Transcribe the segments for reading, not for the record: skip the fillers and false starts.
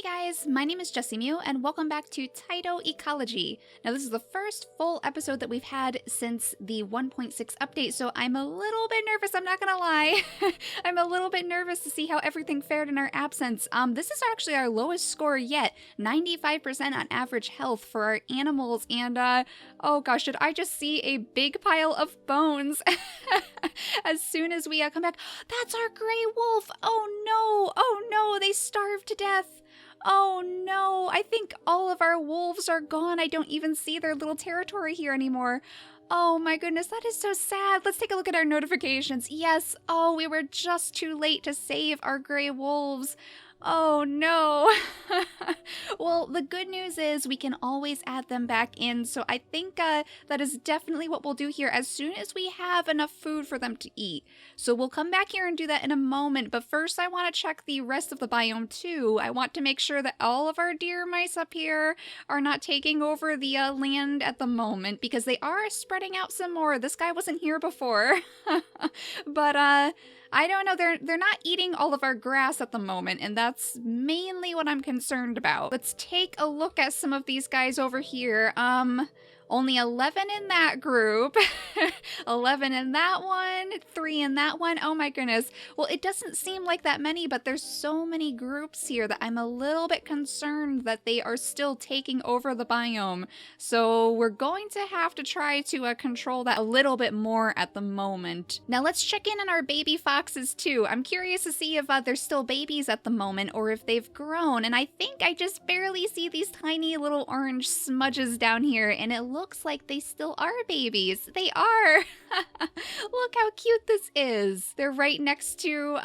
Hey guys, my name is JessiMew and welcome back to Tyto Ecology. Now this is the first full episode that we've had since the 1.6 update, so I'm a little bit nervous, I'm not gonna lie. I'm a little bit nervous to see how everything fared in our absence. This is actually our lowest score yet, 95% on average health for our animals, and oh gosh, did I just see a big pile of bones as soon as we come back. That's our gray wolf! Oh no, they starved to death. Oh no, I think all of our wolves are gone. I don't even see their little territory here anymore. Oh my goodness, that is so sad. Let's take a look at our notifications. Yes, oh, we were just too late to save our gray wolves. Oh no. Well, the good news is we can always add them back in, so I think that is definitely what we'll do here as soon as we have enough food for them to eat. So we'll come back here and do that in a moment, but first I want to check the rest of the biome too. I want to make sure that all of our deer mice up here are not taking over the land at the moment, because they are spreading out some more. This guy wasn't here before. But I don't know, they're not eating all of our grass at the moment, and that's mainly what I'm concerned about. Let's take a look at some of these guys over here. Only 11 in that group, 11 in that one, 3 in that one. Oh my goodness. Well, it doesn't seem like that many, but there's so many groups here that I'm a little bit concerned that they are still taking over the biome. So we're going to have to try to control that a little bit more at the moment. Now let's check in on our baby foxes too. I'm curious to see if they're still babies at the moment or if they've grown. And I think I just barely see these tiny little orange smudges down here, and it looks like they still are babies. They are. Look how cute this is. They're right next to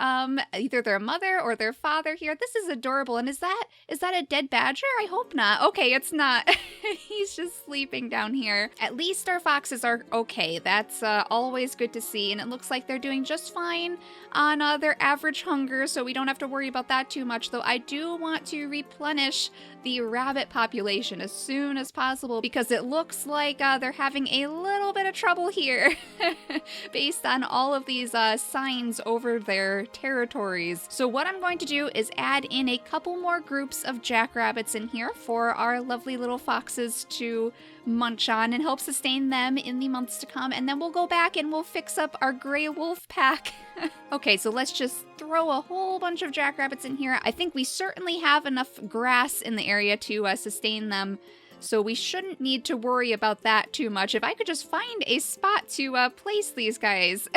either their mother or their father here. This is adorable. And is that a dead badger? I hope not. Okay, it's not. He's just sleeping down here. At least our foxes are okay. That's always good to see. And it looks like they're doing just fine on their average hunger, so we don't have to worry about that too much. Though I do want to replenish the rabbit population as soon as possible, because it looks like they're having a little bit of trouble here based on all of these signs over their territories. So what I'm going to do is add in a couple more groups of jackrabbits in here for our lovely little foxes to munch on and help sustain them in the months to come, and then we'll go back and we'll fix up our gray wolf pack. Okay, so let's just throw a whole bunch of jackrabbits in here. I think we certainly have enough grass in the area to sustain them, so we shouldn't need to worry about that too much. If I could just find a spot to place these guys.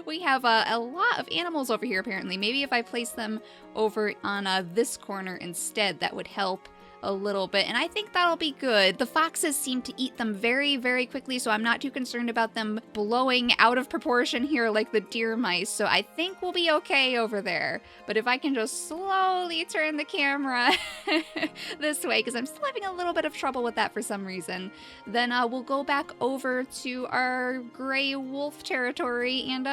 We have a lot of animals over here apparently. Maybe if I place them over on this corner instead, that would help a little bit, and I think that'll be good. The foxes seem to eat them very, very quickly, so I'm not too concerned about them blowing out of proportion here like the deer mice, so I think we'll be okay over there. But if I can just slowly turn the camera this way, because I'm still having a little bit of trouble with that for some reason, then we'll go back over to our gray wolf territory and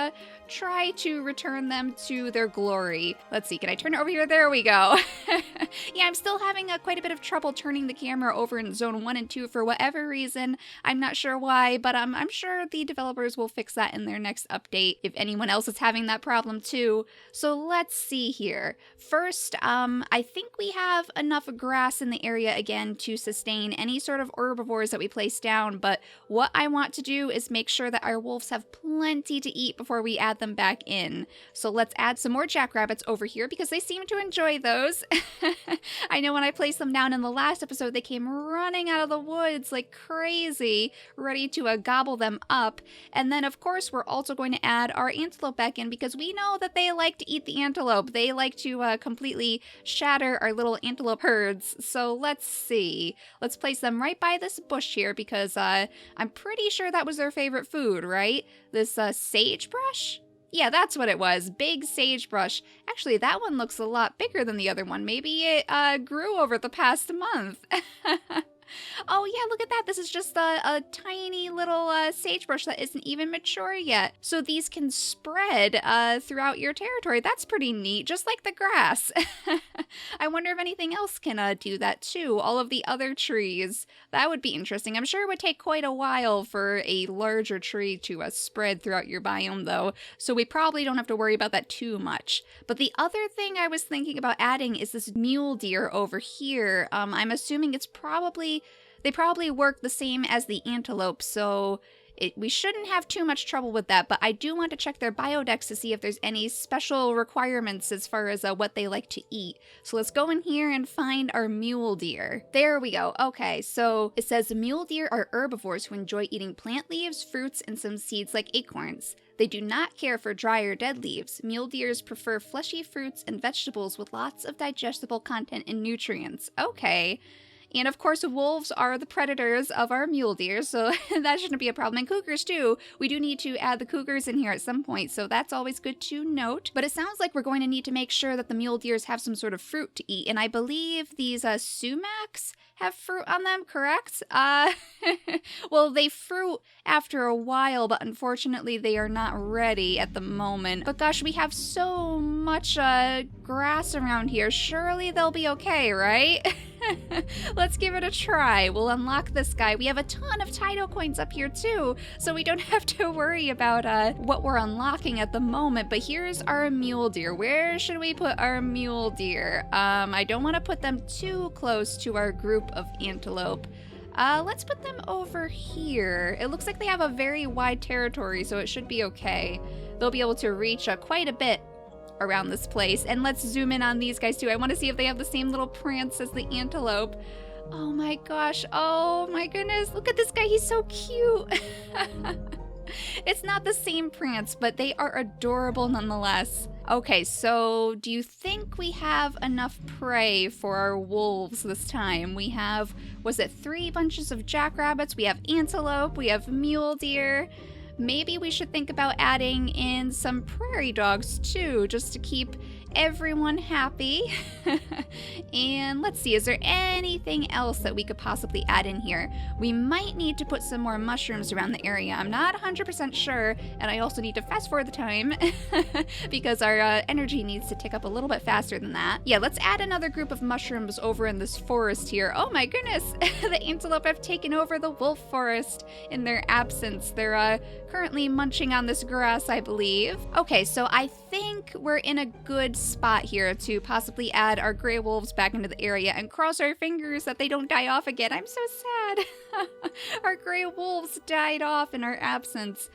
try to return them to their glory. Let's see, can I turn it over here? There we go. Yeah, I'm still having quite a bit of trouble turning the camera over in zone 1 and 2 for whatever reason. I'm not sure why, but I'm sure the developers will fix that in their next update if anyone else is having that problem too. So let's see here. First, I think we have enough grass in the area again to sustain any sort of herbivores that we place down, but what I want to do is make sure that our wolves have plenty to eat before we add them back in. So let's add some more jackrabbits over here because they seem to enjoy those. I know when I placed them down in the last episode, they came running out of the woods like crazy, ready to gobble them up. And then of course we're also going to add our antelope back in because we know that they like to eat the antelope. They like to completely shatter our little antelope herds. So let's see. Let's place them right by this bush here because I'm pretty sure that was their favorite food, right? This sagebrush? Yeah, that's what it was. Big sagebrush. Actually, that one looks a lot bigger than the other one. Maybe it grew over the past month. Oh yeah, look at that. This is just a tiny little sagebrush that isn't even mature yet. So these can spread throughout your territory. That's pretty neat, just like the grass. I wonder if anything else can do that too. All of the other trees. That would be interesting. I'm sure it would take quite a while for a larger tree to spread throughout your biome though. So we probably don't have to worry about that too much. But the other thing I was thinking about adding is this mule deer over here. I'm assuming they probably work the same as the antelope, so we shouldn't have too much trouble with that, but I do want to check their biodex to see if there's any special requirements as far as what they like to eat. So let's go in here and find our mule deer. There we go. Okay, so it says mule deer are herbivores who enjoy eating plant leaves, fruits, and some seeds like acorns. They do not care for dry or dead leaves. Mule deers prefer fleshy fruits and vegetables with lots of digestible content and nutrients. Okay. And of course, wolves are the predators of our mule deer, so that shouldn't be a problem. And cougars too. We do need to add the cougars in here at some point, so that's always good to note. But it sounds like we're going to need to make sure that the mule deers have some sort of fruit to eat. And I believe these sumacs have fruit on them, correct? Well, they fruit after a while, but unfortunately they are not ready at the moment. But gosh, we have so much grass around here. Surely they'll be okay, right? Let's give it a try. We'll unlock this guy. We have a ton of Tyto coins up here too, so we don't have to worry about what we're unlocking at the moment. But here's our mule deer. Where should we put our mule deer? I don't want to put them too close to our group of antelope. Let's put them over here. It looks like they have a very wide territory, so it should be okay. They'll be able to reach quite a bit around this place. And let's zoom in on these guys too. I want to see if they have the same little prance as the antelope. Oh my gosh. Oh my goodness. Look at this guy. He's so cute. It's not the same prance, but they are adorable nonetheless. Okay, so do you think we have enough prey for our wolves this time? We have, was it 3 bunches of jackrabbits? We have antelope, we have mule deer. Maybe we should think about adding in some prairie dogs too, just to keep everyone happy. And let's see, is there anything else that we could possibly add in here? We might need to put some more mushrooms around the area. I'm not 100% sure, and I also need to fast forward the time because our energy needs to tick up a little bit faster than that. Yeah, let's add another group of mushrooms over in this forest here. Oh my goodness, the antelope have taken over the wolf forest in their absence. They're currently munching on this grass, I believe. Okay, so I think we're in a good spot here to possibly add our gray wolves back into the area and cross our fingers that they don't die off again. I'm so sad. Our gray wolves died off in our absence.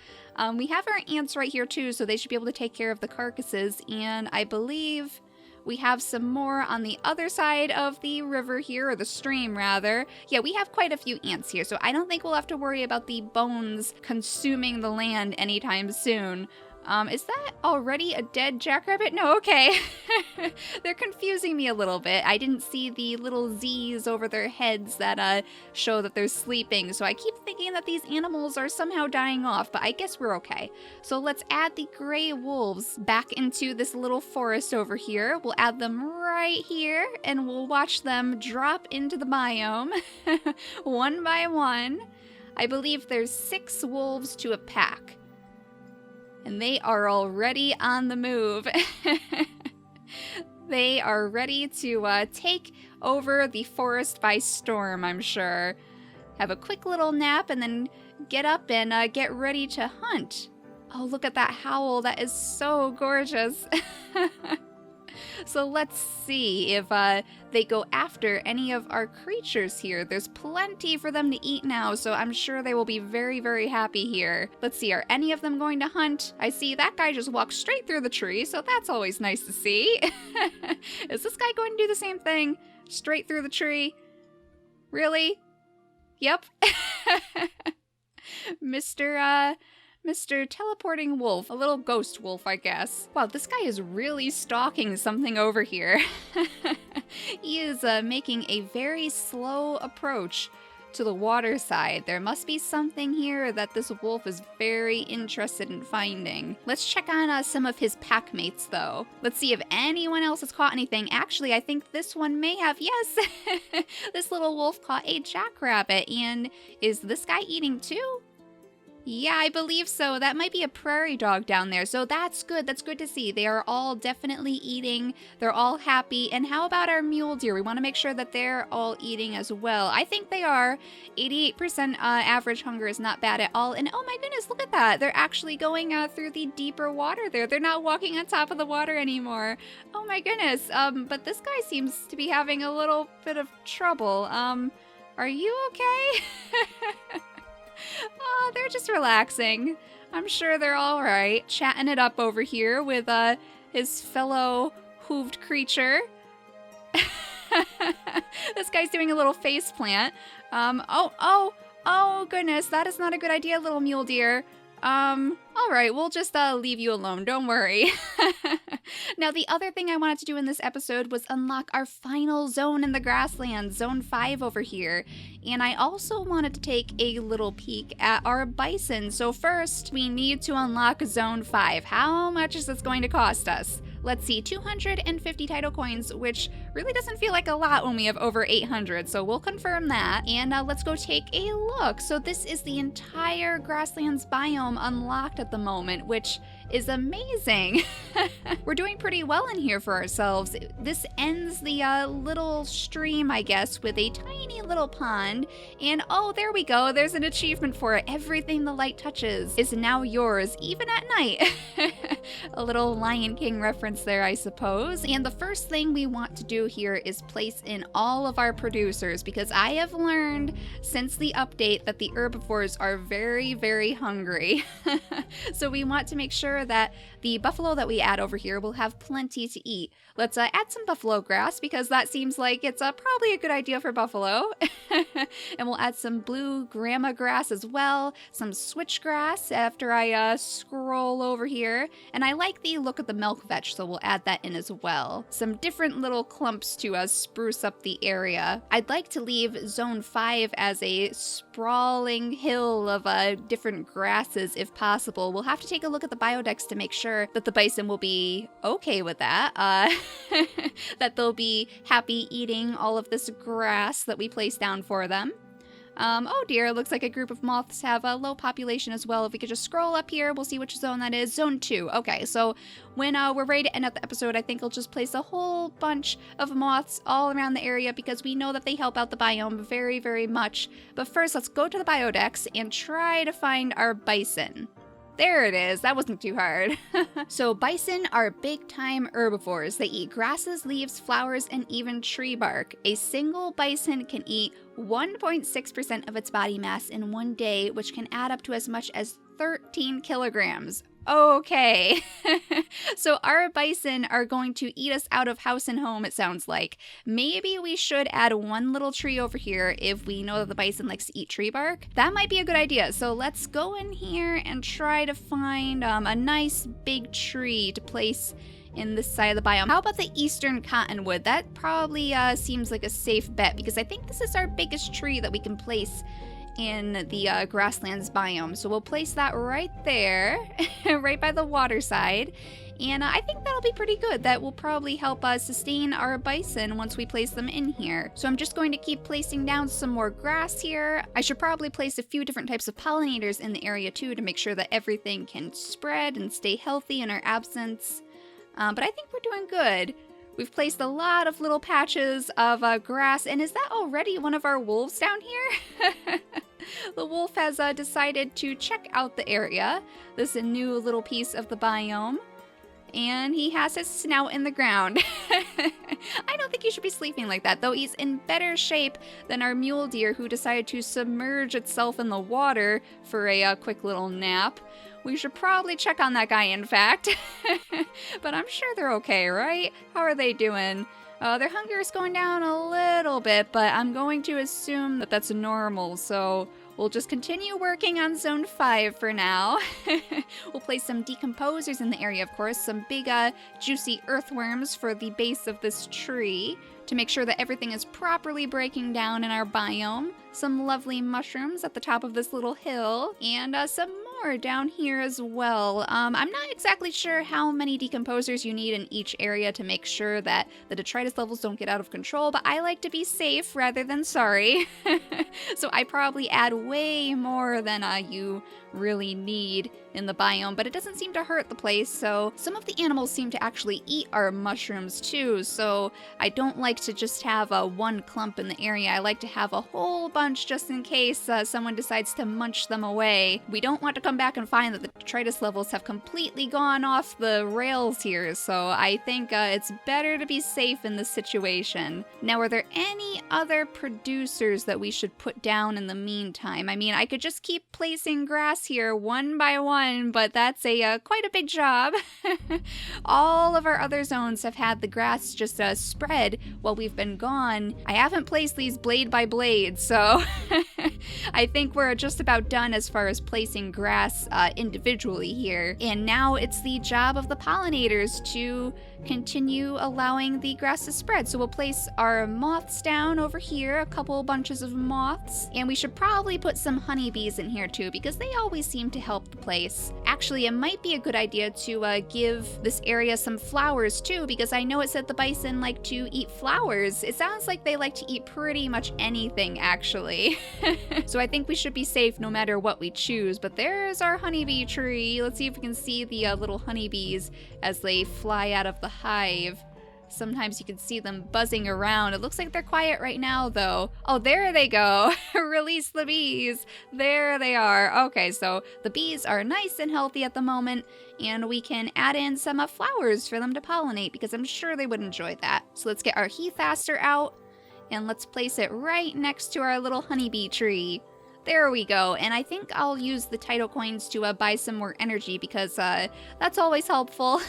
We have our ants right here too, so they should be able to take care of the carcasses, and I believe we have some more on the other side of the river here, or the stream rather. Yeah, we have quite a few ants here, so I don't think we'll have to worry about the bones consuming the land anytime soon. Is that already a dead jackrabbit? No, okay. They're confusing me a little bit. I didn't see the little Z's over their heads that show that they're sleeping, so I keep thinking that these animals are somehow dying off, but I guess we're okay. So let's add the gray wolves back into this little forest over here. We'll add them right here, and we'll watch them drop into the biome one by one. I believe there's 6 wolves to a pack. And they are already on the move. They are ready to take over the forest by storm, I'm sure. Have a quick little nap and then get up and get ready to hunt. Oh, look at that howl. That is so gorgeous. So let's see if they go after any of our creatures here. There's plenty for them to eat now, so I'm sure they will be very, very happy here. Let's see, are any of them going to hunt? I see that guy just walked straight through the tree, so that's always nice to see. Is this guy going to do the same thing? Straight through the tree? Really? Yep. Mr. Teleporting Wolf, a little ghost wolf, I guess. Wow, this guy is really stalking something over here. He is making a very slow approach to the water side. There must be something here that this wolf is very interested in finding. Let's check on some of his pack mates though. Let's see if anyone else has caught anything. Actually, I think this one may have. Yes, this little wolf caught a jackrabbit. And is this guy eating too? Yeah, I believe so. That might be a prairie dog down there. So that's good. That's good to see. They are all definitely eating. They're all happy. And how about our mule deer? We want to make sure that they're all eating as well. I think they are. 88% average hunger is not bad at all. And oh my goodness, look at that. They're actually going through the deeper water there. They're not walking on top of the water anymore. Oh my goodness. But this guy seems to be having a little bit of trouble. Are you okay? Oh, they're just relaxing. I'm sure they're all right. Chatting it up over here with his fellow hooved creature. This guy's doing a little face plant. Oh goodness, that is not a good idea, little mule deer. All right, we'll just leave you alone. Don't worry. Now, the other thing I wanted to do in this episode was unlock our final zone in the grasslands, Zone 5 over here. And I also wanted to take a little peek at our bison. So first, we need to unlock Zone 5. How much is this going to cost us? Let's see, 250 Tyto coins, which really doesn't feel like a lot when we have over 800, so we'll confirm that. And let's go take a look. So this is the entire Grasslands biome unlocked at the moment, which is amazing. We're doing pretty well in here for ourselves. This ends the little stream, I guess, with a tiny little pond. And oh, there we go. There's an achievement for it. Everything the light touches is now yours, even at night. A little Lion King reference there, I suppose. And the first thing we want to do here is place in all of our producers, because I have learned since the update that the herbivores are very, very hungry. So we want to make sure that the buffalo that we add over here will have plenty to eat. Let's add some buffalo grass, because that seems like it's probably a good idea for buffalo. And we'll add some blue grama grass as well, some switchgrass after I scroll over here. And I like the look of the milk vetch, so we'll add that in as well. Some different little clumps to spruce up the area. I'd like to leave Zone 5 as a sprawling hill of different grasses if possible. We'll have to take a look at the biodex to make sure that the bison will be okay with that. That they'll be happy eating all of this grass that we place down for them. Oh dear, looks like a group of moths have a low population as well. If we could just scroll up here, we'll see which zone that is. Zone 2. Okay, so when we're ready to end up the episode, I think I'll just place a whole bunch of moths all around the area, because we know that they help out the biome very, very much. But first, let's go to the biodex and try to find our bison. There it is. That wasn't too hard. So bison are big-time herbivores. They eat grasses, leaves, flowers, and even tree bark. A single bison can eat 1.6% of its body mass in one day, which can add up to as much as 13 kilograms. Okay. So our bison are going to eat us out of house and home, it sounds like. Maybe we should add one little tree over here if we know that the bison likes to eat tree bark. That might be a good idea. So let's go in here and try to find a nice big tree to place in this side of the biome. How about the eastern cottonwood? That probably seems like a safe bet, because I think this is our biggest tree that we can place in the grasslands biome. So we'll place that right there, right by the water side. And I think that'll be pretty good. That will probably help us sustain our bison once we place them in here. So I'm just going to keep placing down some more grass here. I should probably place a few different types of pollinators in the area too, to make sure that everything can spread and stay healthy in our absence. But I think we're doing good. We've placed a lot of little patches of grass, and is that already one of our wolves down here? The wolf has decided to check out the area, this new little piece of the biome, and he has his snout in the ground. I don't think he should be sleeping like that, though. He's in better shape than our mule deer, who decided to submerge itself in the water for a quick little nap. We should probably check on that guy, in fact. But I'm sure they're okay, right? How are they doing? Their hunger is going down a little bit, but I'm going to assume that that's normal, so we'll just continue working on Zone 5 for now. We'll place some decomposers in the area, of course, some big, juicy earthworms for the base of this tree to make sure that everything is properly breaking down in our biome. Some lovely mushrooms at the top of this little hill, and some more down here as well. I'm not exactly sure how many decomposers you need in each area to make sure that the detritus levels don't get out of control, but I like to be safe rather than sorry. So I probably add way more than you really need in the biome, but it doesn't seem to hurt the place. So some of the animals seem to actually eat our mushrooms too, so I don't like to just have one clump in the area. I like to have a whole bunch just in case someone decides to munch them away. We don't want to come back and find that the detritus levels have completely gone off the rails here, so I think it's better to be safe in this situation. Now, are there any other producers that we should put down in the meantime? I mean, I could just keep placing grass here one by one, but that's quite a big job. All of our other zones have had the grass just spread while we've been gone. I haven't placed these blade by blade, so I think we're just about done as far as placing grass individually here. And now it's the job of the pollinators to continue allowing the grass to spread. So we'll place our moths down over here, a couple bunches of moths, and we should probably put some honeybees in here too, because they always seem to help the place. Actually, it might be a good idea to give this area some flowers too, because I know it said the bison like to eat flowers. It sounds like they like to eat pretty much anything, actually. So I think we should be safe no matter what we choose. But there's our honeybee tree. Let's see if we can see the little honeybees as they fly out of the hive. Sometimes you can see them buzzing around. It looks like they're quiet right now, though. Oh, there they go. Release the bees. There they are. Okay, so the bees are nice and healthy at the moment, and we can add in some flowers for them to pollinate, because I'm sure they would enjoy that. So let's get our heath aster out, and let's place it right next to our little honeybee tree. There we go, and I think I'll use the Tyto coins to buy some more energy, because that's always helpful.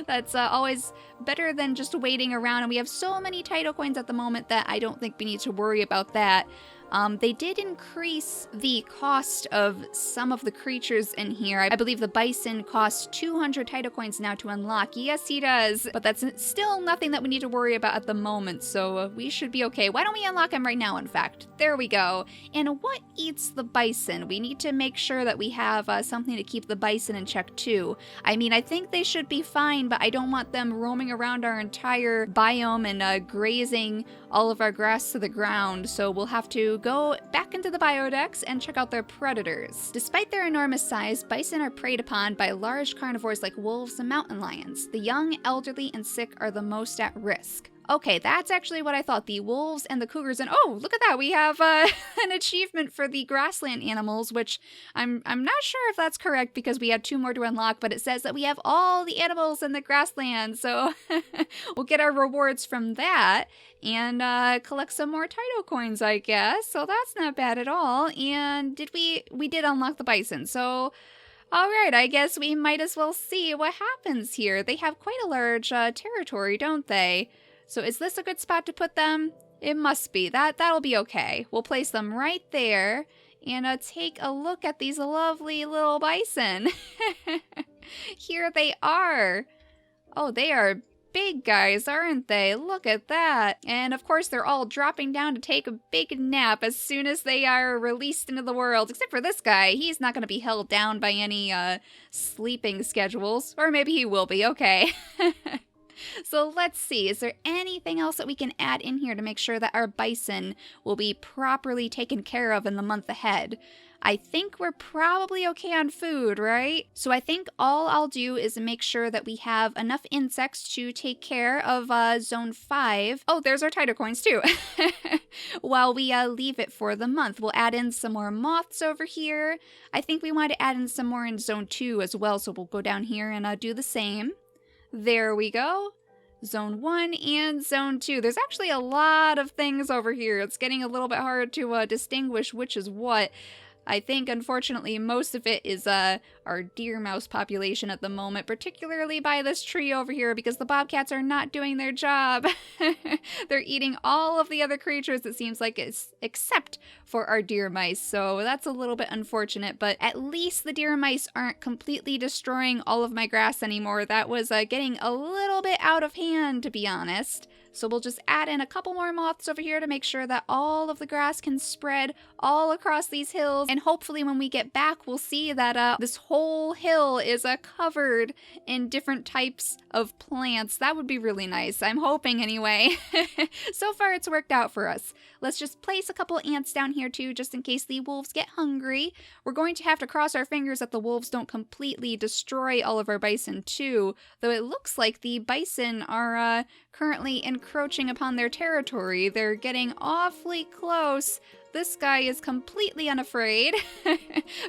That's always better than just waiting around, and we have so many Tyto coins at the moment that I don't think we need to worry about that. They did increase the cost of some of the creatures in here. I believe the bison costs 200 Tyto coins now to unlock. Yes, he does. But that's still nothing that we need to worry about at the moment, so we should be okay. Why don't we unlock him right now, in fact? There we go. And what eats the bison? We need to make sure that we have something to keep the bison in check, too. I mean, I think they should be fine, but I don't want them roaming around our entire biome and grazing all of our grass to the ground, so we'll have to go back into the biodex and check out their predators. Despite their enormous size, bison are preyed upon by large carnivores like wolves and mountain lions. The young, elderly, and sick are the most at risk. Okay, that's actually what I thought. The wolves and the cougars, and oh, look at that, we have an achievement for the grassland animals, which I'm not sure if that's correct because we had 2 more to unlock, but it says that we have all the animals in the grassland, so we'll get our rewards from that and collect some more Tyto coins, I guess, so that's not bad at all. And we did unlock the bison, so alright, I guess we might as well see what happens here. They have quite a large territory, don't they? So is this a good spot to put them? It must be. That'll be okay. We'll place them right there and take a look at these lovely little bison. Here they are. Oh, they are big guys, aren't they? Look at that. And of course, they're all dropping down to take a big nap as soon as they are released into the world. Except for this guy. He's not going to be held down by any sleeping schedules. Or maybe he will be. Okay. So let's see, is there anything else that we can add in here to make sure that our bison will be properly taken care of in the month ahead? I think we're probably okay on food, right? So I think all I'll do is make sure that we have enough insects to take care of Zone 5. Oh, there's our Tyto coins too. While we leave it for the month. We'll add in some more moths over here. I think we want to add in some more in Zone 2 as well, so we'll go down here and do the same. There we go. Zone 1 and Zone 2. There's actually a lot of things over here. It's getting a little bit hard to distinguish which is what. I think, unfortunately, most of it is our deer mouse population at the moment, particularly by this tree over here, because the bobcats are not doing their job. They're eating all of the other creatures, it seems like, except for our deer mice, so that's a little bit unfortunate, but at least the deer mice aren't completely destroying all of my grass anymore. That was getting a little bit out of hand, to be honest. So we'll just add in a couple more moths over here to make sure that all of the grass can spread all across these hills. And hopefully when we get back, we'll see that this whole hill is covered in different types of plants. That would be really nice. I'm hoping anyway. So far it's worked out for us. Let's just place a couple ants down here too, just in case the wolves get hungry. We're going to have to cross our fingers that the wolves don't completely destroy all of our bison too, though it looks like the bison are currently encroaching upon their territory. They're getting awfully close. This guy is completely unafraid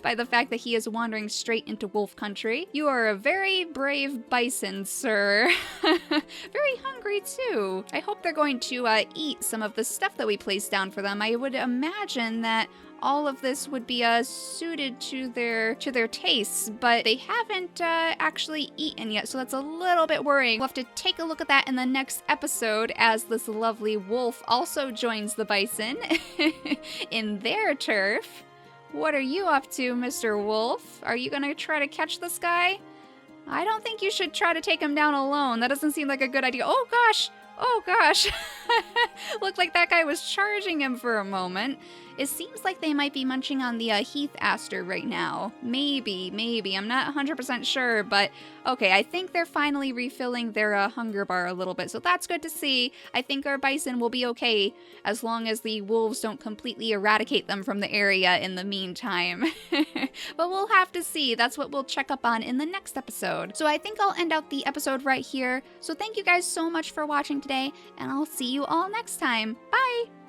by the fact that he is wandering straight into wolf country. You are a very brave bison, sir. Very hungry too. I hope they're going to eat some of the stuff that we placed down for them. I would imagine that all of this would be suited to their tastes, but they haven't actually eaten yet, so that's a little bit worrying. We'll have to take a look at that in the next episode as this lovely wolf also joins the bison in their turf. What are you up to, Mr. Wolf? Are you gonna try to catch this guy? I don't think you should try to take him down alone. That doesn't seem like a good idea. Oh gosh! Oh gosh! Looked like that guy was charging him for a moment. It seems like they might be munching on the heath aster right now. Maybe. I'm not 100% sure, but okay, I think they're finally refilling their hunger bar a little bit, so that's good to see. I think our bison will be okay as long as the wolves don't completely eradicate them from the area in the meantime. But we'll have to see. That's what we'll check up on in the next episode. So I think I'll end out the episode right here. So thank you guys so much for watching today, and I'll see you all next time. Bye!